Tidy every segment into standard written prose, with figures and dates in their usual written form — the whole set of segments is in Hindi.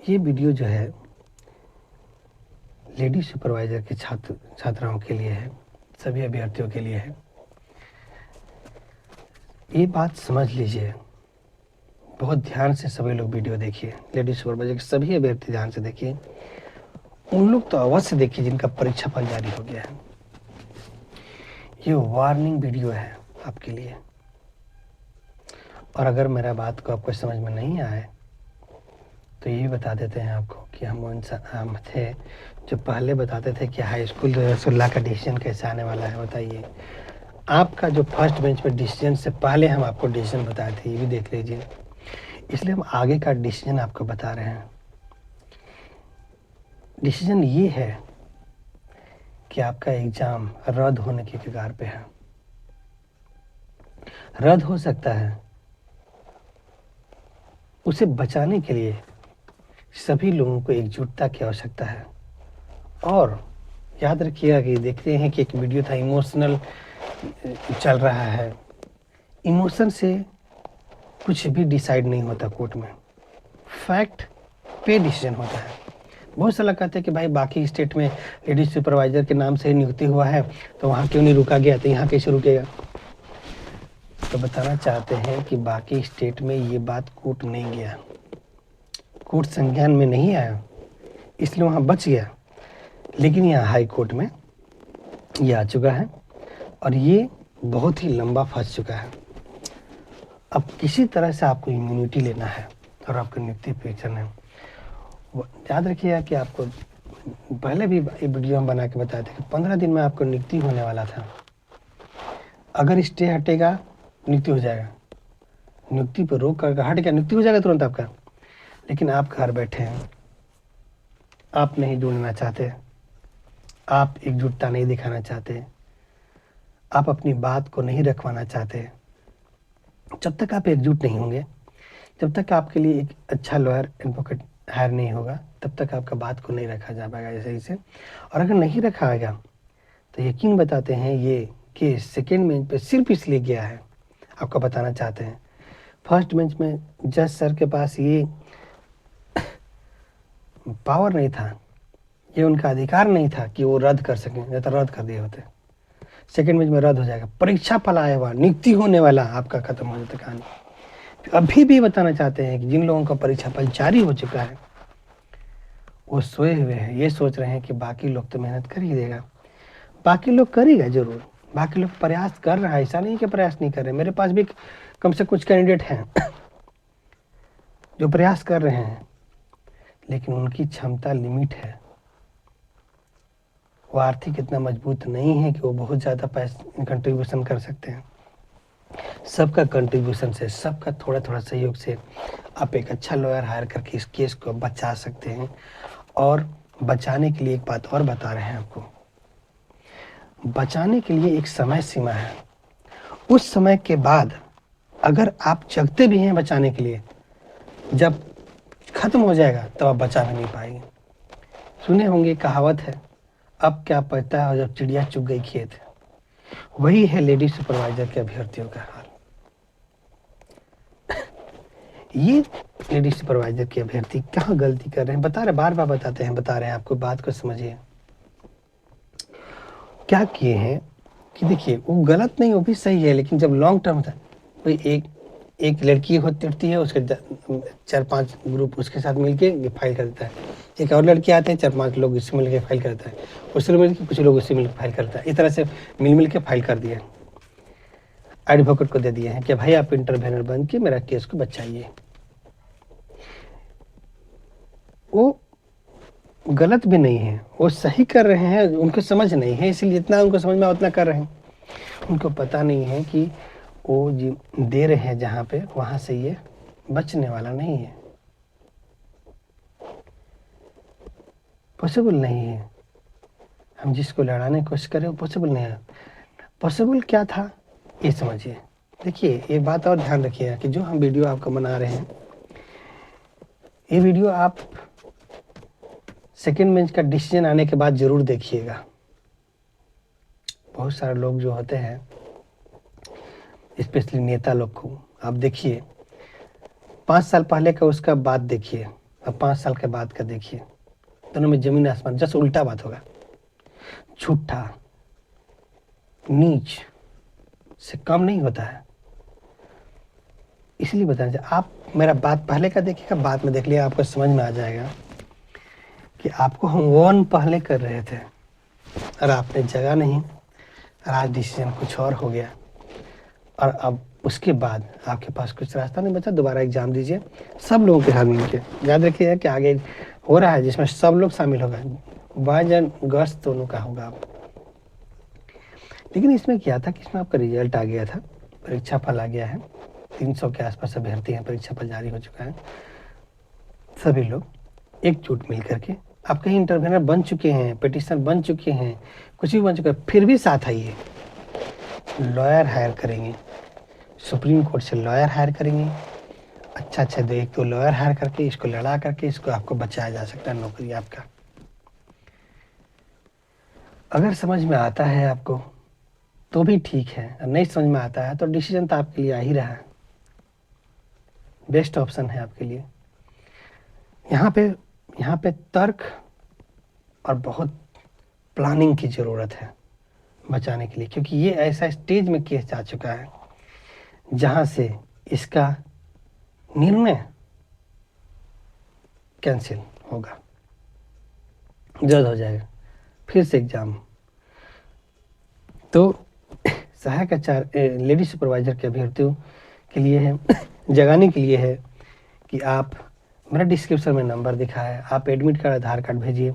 ये वीडियो जो है लेडी सुपरवाइज़र के छात्राओं के लिए है, सभी अभ्यर्थियों के लिए है। ये बात समझ लीजिए, बहुत ध्यान से सभी लोग वीडियो देखिए। लेडी सुपरवाइज़र के सभी अभ्यर्थी ध्यान से देखिए। उन लोग तो अवश्य देखिए जिनका परीक्षा फल जारी हो गया है। ये वार्निंग वीडियो है आपके लिए। और अगर मेरा बात को आपको समझ में नहीं आए तो ये बता देते हैं आपको कि हम थे जो पहले बताते थे कि हाई स्कूल रसुल्ला का डिसीजन कैसे आने वाला है। बताइए, आपका जो फर्स्ट बेंच पे डिसीजन से पहले हम आपको डिसीजन बताए थे, ये भी देख लीजिए। इसलिए हम आगे का डिसीजन आपको बता रहे हैं। डिसीजन ये है कि आपका एग्ज़ाम रद्द होने के कगार पे है। रद्द हो सकता है। उसे बचाने के लिए सभी लोगों को एकजुटता की आवश्यकता है। और याद रखिएगा कि देखते हैं कि एक वीडियो था, इमोशनल चल रहा है। इमोशन से कुछ भी डिसाइड नहीं होता कोर्ट में, फैक्ट पे डिसीजन होता है। बहुत सारा कहते हैं कि भाई बाकी स्टेट में लेडी सुपरवाइजर के नाम से नियुक्ति हुआ है तो वहाँ क्यों नहीं रुका गया, तो यहाँ कैसे रुकेगा। तो बताना चाहते हैं कि बाकी स्टेट में ये बात कोर्ट नहीं गया, कोर्ट संज्ञान में नहीं आया, इसलिए वहाँ बच गया। लेकिन यहाँ हाई कोर्ट में ये आ चुका है और ये बहुत ही लंबा फंस चुका है। अब किसी तरह से आपको इम्यूनिटी लेना है और आपको नियुक्ति पेचन है। याद रखिएगा कि आपको पहले भी ये वीडियो हम बना के बताए थे कि 15 दिन में आपको नियुक्ति होने वाला था। अगर स्टे हटेगा नियुक्ति हो जाएगा, नियुक्ति पर रोक कर हट गया नियुक्ति हो जाएगा तुरंत आपका। लेकिन आप घर बैठे हैं, आप नहीं जुड़ना चाहते, आप एकजुटता नहीं दिखाना चाहते, आप अपनी बात को नहीं रखवाना चाहते। जब तक आप एकजुट नहीं होंगे, जब तक आपके लिए एक अच्छा लॉयर एडवोकेट हायर नहीं होगा, तब तक आपका बात को नहीं रखा जा पाएगा सही से। और अगर नहीं रखा गया तो यकीन बताते हैं ये केस सेकेंड बेंच पे सिर्फ इसलिए गया है, आपको बताना चाहते हैं। फर्स्ट बेंच में जज सर के पास ये पावर नहीं था, ये उनका अधिकार नहीं था कि वो रद्द कर सकें, या तो रद्द कर दिए होते। सेकेंड बेंच में रद्द हो जाएगा, परीक्षा फल आया हुआ, नियुक्ति होने वाला, आपका खत्म हो जाता कहानी। अभी भी बताना चाहते हैं कि जिन लोगों का परीक्षा फल जारी हो चुका है वो सोए हुए हैं, ये सोच रहे हैं कि बाकी लोग तो मेहनत कर ही देगा। बाकी लोग करेगा जरूर, बाकी लोग प्रयास कर रहा है, ऐसा नहीं कि प्रयास नहीं कर रहे। मेरे पास भी कम से कुछ कैंडिडेट हैं जो प्रयास कर रहे हैं, लेकिन उनकी क्षमता लिमिट है। वो आर्थिक इतना मजबूत नहीं है कि वो बहुत ज़्यादा पैसा कंट्रीब्यूशन कर सकते हैं। सबका कंट्रीब्यूशन से, सबका थोड़ा थोड़ा सहयोग से आप एक अच्छा लॉयर हायर करके इस केस को बचा सकते हैं। और बचाने के लिए एक बात और बता रहे हैं आपको, बचाने के लिए एक समय सीमा है। उस समय के बाद अगर आप जगते भी हैं बचाने के लिए, जब खत्म हो जाएगा तब आप बचा भी नहीं पाएंगे। सुने होंगे, कहावत है, अब क्या पता है जब चिड़िया चुग गई खेत। वही है लेडी सुपरवाइजर के अभ्यर्थियों का हाल। ये लेडी सुपरवाइजर के अभ्यर्थी कहाँ गलती कर रहे हैं, बता रहे, बार बार बताते हैं, बता रहे हैं आपको, बात को समझिए। क्या किए हैं कि देखिए, वो गलत नहीं, वो भी सही है, लेकिन जब लॉन्ग टर्म था, कोई एक लड़की होती है, उसके 4-5 ग्रुप उसके साथ मिलके फाइल कर देता है। एक और लड़की आते हैं, 4-5 लोग इससे मिलकर फाइल करता है, उससे मिलकर कुछ लोग उससे मिलकर फाइल करता है। इस तरह से मिल के फाइल कर दिए, एडवोकेट को दे दिए हैं कि भाई आप इंटरवेनर बन के मेरा केस को बचाइए। वो गलत भी नहीं है, वो सही कर रहे हैं, उनको समझ नहीं है, इसलिए जितना उनको समझ में उतना कर रहे हैं। उनको पता नहीं है कि वो दे रहे हैं जहाँ पे, वहाँ से ये बचने वाला नहीं है, पॉसिबल नहीं है। हम जिसको लड़ाने की कोशिश करें वो पॉसिबल नहीं है। पॉसिबल क्या था ये समझिए। देखिए, ये बात और ध्यान रखिएगा कि जो हम वीडियो आपको बना रहे हैं, ये वीडियो आप सेकेंड बेंच का डिसीजन आने के बाद जरूर देखिएगा। बहुत सारे लोग जो होते हैं, स्पेशली नेता लोग को आप देखिए, 5 साल पहले का उसका बात देखिए, और 5 साल के बाद का देखिए, दोनों में जमीन आसमान, जस्ट उल्टा बात होगा। झूठा नीच से कम नहीं होता है। इसलिए बताना चाहिए। आप मेरा बात पहले का देखिएगा, बाद में देख लिया, आपको समझ में आ जाएगा कि आपको हम वार्न पहले कर रहे थे और आपने जगह नहीं, और आज डिसीजन कुछ और हो गया, और अब उसके बाद आपके पास कुछ रास्ता नहीं बचा। दोबारा एग्जाम दीजिए, सब लोगों के साथ मिलकर। याद रखिएगा कि आगे हो रहा है जिसमें सब लोग शामिल होगा, बॉयज एंड गर्ल्स दोनों का होगा। लेकिन इसमें क्या था कि इसमें आपका रिजल्ट आ गया था, परीक्षा फल आ गया है, 300 के आसपास अभ्यर्थी हैं, परीक्षा फल जारी हो चुका है। सभी लोग एकजुट मिल करके, आप कहीं इंटरव्यूनर बन चुके हैं, पिटिशनर बन चुके हैं, कुछ भी बन चुका है, फिर भी साथ आइए। लॉयर हायर करेंगे, सुप्रीम कोर्ट से लॉयर हायर करेंगे, अच्छा दो एक तो लॉयर हायर करके इसको लड़ा करके इसको आपको बचाया जा सकता है नौकरी आपका। अगर समझ में आता है आपको तो भी ठीक है, और नहीं समझ में आता है तो डिसीजन तो आपके लिए आ ही रहा है, बेस्ट ऑप्शन है आपके लिए। यहाँ पे तर्क और बहुत प्लानिंग की ज़रूरत है बचाने के लिए, क्योंकि ये ऐसा स्टेज में केस जा चुका है जहाँ से इसका निर्णय कैंसिल होगा, जल्द हो जाएगा, फिर से एग्जाम। तो सहायक आचार्य लेडी सुपरवाइजर के अभ्यर्थियों के लिए है, जगाने के लिए है कि आप, मेरा डिस्क्रिप्शन में नंबर दिखा है, आप एडमिट कार्ड, आधार कार्ड भेजिए,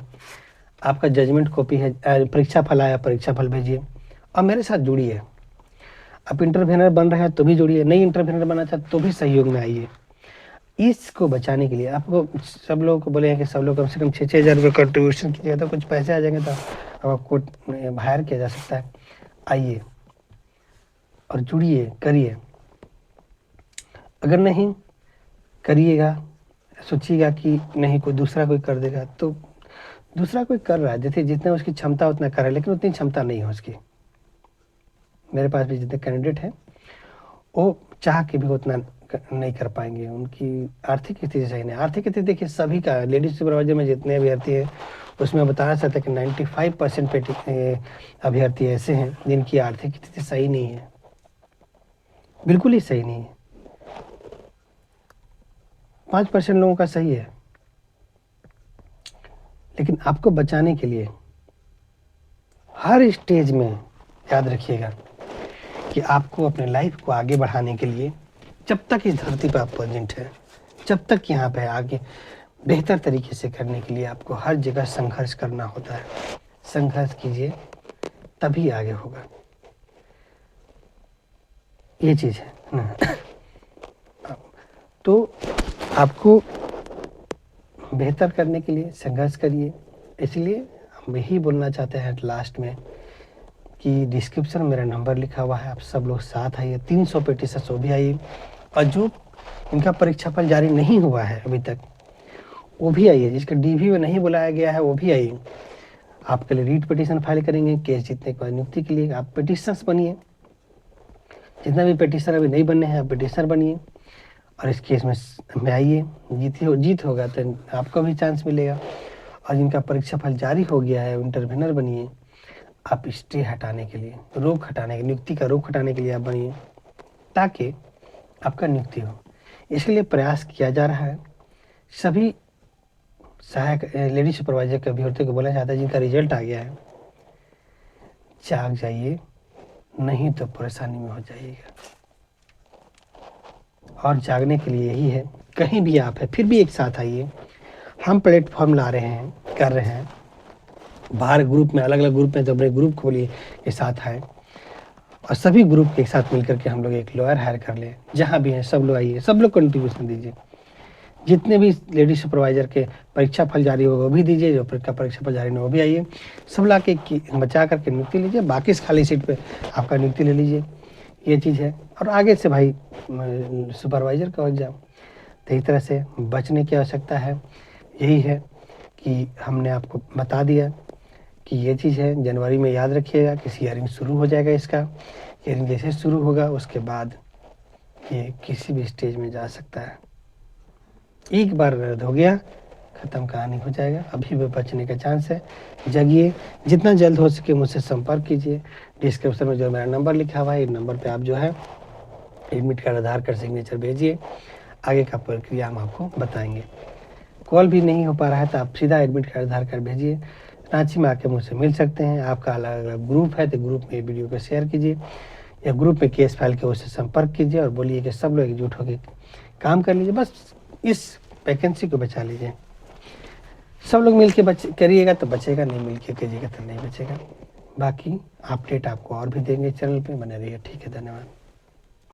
आपका जजमेंट कॉपी है, परीक्षा फल आया, परीक्षा फल भेजिए, और मेरे साथ जुड़िए। आप इंटरव्यूनर बन रहे हैं तो भी जुड़िए, नहीं इंटरव्यूनर बनना चाहते तो भी सहयोग में आइए। इसको बचाने के लिए आपको, सब लोगों को बोले हैं कि सब लोग कम से कम 6-6 हज़ार रुपये कंट्रीब्यूशन कीजिएगा, तो कुछ पैसे आ जाएंगे, तो आपको हायर किया जा सकता है। आइए और जुड़िए, करिए। अगर नहीं करिएगा, सोचिएगा कि नहीं कोई दूसरा कोई कर देगा, तो दूसरा कोई कर रहा है, जैसे जितना उसकी क्षमता उतना कर रहा है, लेकिन उतनी क्षमता नहीं है उसकी। मेरे पास भी जितने कैंडिडेट हैं वो चाह के भी उतना नहीं कर पाएंगे, उनकी आर्थिक स्थिति सही नहीं। आर्थिक स्थिति देखिए सभी का, लेडीज सुपरवाइजर में जितने अभ्यर्थी हैं उसमें बताना चाहते हैं कि 95% अभ्यर्थी ऐसे हैं जिनकी आर्थिक स्थिति सही नहीं है, बिल्कुल ही सही नहीं है। 5% लोगों का सही है। लेकिन आपको बचाने के लिए हर स्टेज में याद रखिएगा कि आपको अपने लाइफ को आगे बढ़ाने के लिए, जब तक इस धरती पर आप प्रेजेंट है, जब तक यहाँ पे आगे बेहतर तरीके से करने के लिए आपको हर जगह संघर्ष करना होता है। संघर्ष कीजिए तभी आगे होगा, ये चीज़ है ना। तो आपको बेहतर करने के लिए संघर्ष करिए। इसलिए हम यही बोलना चाहते हैं लास्ट में कि डिस्क्रिप्शन में मेरा नंबर लिखा हुआ है, आप सब लोग साथ आइए। 300 पिटीशन वो भी आइए, और जो इनका परीक्षा फल जारी नहीं हुआ है अभी तक वो भी आइए, जिसका डीवी में नहीं बुलाया गया है वो भी आइए। आपके लिए रीट पिटीशन फाइल करेंगे केस जीतने के बाद नियुक्ति के लिए। आप पिटीशनर्स बनिए, जितना भी पिटीशनर अभी नहीं बनने हैं आप पिटीशनर बनिए, और इस केस में आइए। जीत होगा तो आपको भी चांस मिलेगा। और जिनका परीक्षा फल जारी हो गया है इंटरव्यूनर बनिए, आप स्टे हटाने के लिए, रोक हटाने के, नियुक्ति का रोक हटाने के लिए आप बनिए, ताकि आपका नियुक्ति हो। इसके लिए प्रयास किया जा रहा है। सभी सहायक लेडी सुपरवाइजर के अभ्यर्थियों को बोला जाता है जिनका रिजल्ट आ गया है, जाग जाइए, नहीं तो परेशानी में हो जाइएगा। और जागने के लिए यही है, कहीं भी आप है फिर भी एक साथ आइए। हम प्लेटफॉर्म ला रहे हैं, कर रहे हैं, बाहर ग्रुप में, अलग अलग ग्रुप में, तो अपने ग्रुप खोलिए के साथ आए, और सभी ग्रुप के साथ मिलकर के हम लोग एक लॉयर हायर कर लें। जहाँ भी हैं सब लोग आइए, सब लोग कंट्रीब्यूशन दीजिए। जितने भी लेडी सुपरवाइजर के परीक्षा फल जारी होगा वो भी दीजिए, जो परीक्षा फल जारी नहीं वो भी आइए। सब ला के बचा करके नियुक्ति लीजिए, बाकी इस खाली सीट पे आपका नियुक्ति ले लीजिए, ये चीज़ है। और आगे से भाई सुपरवाइजर का एग्जाम, तो इस तरह से बचने की आवश्यकता है। यही है कि हमने आपको बता दिया कि ये चीज़ है। जनवरी में याद रखिएगा कि हियरिंग शुरू हो जाएगा इसका। हियरिंग जैसे शुरू होगा उसके बाद ये किसी भी स्टेज में जा सकता है। एक बार रद्द हो गया, खत्म, कहानी हो जाएगा। अभी भी बचने का चांस है, जगिए, जितना जल्द हो सके मुझसे संपर्क कीजिए। डिस्क्रिप्शन में जो मेरा नंबर लिखा हुआ है, इस नंबर पे आप जो है एडमिट कार्ड, आधार कार्ड, सिग्नेचर भेजिए, आगे का प्रक्रिया हम आपको बताएंगे। कॉल भी नहीं हो पा रहा है तो आप सीधा एडमिट कार्ड, आधार कार्ड भेजिए। रांची में आके मुझसे मिल सकते हैं। आपका अलग अलग ग्रुप है तो ग्रुप में वीडियो को शेयर कीजिए, या ग्रुप में केस फाइल के उससे संपर्क कीजिए और बोलिए कि सब लोग एकजुट होकर काम कर लीजिए, बस इस वैकेंसी को बचा लीजिए। सब लोग मिल के करिएगा तो बचेगा, नहीं मिल के करिएगा तो नहीं बचेगा। बाकी अपडेट आपको और भी देंगे चैनल पे, बने रहिए। ठीक है, धन्यवाद।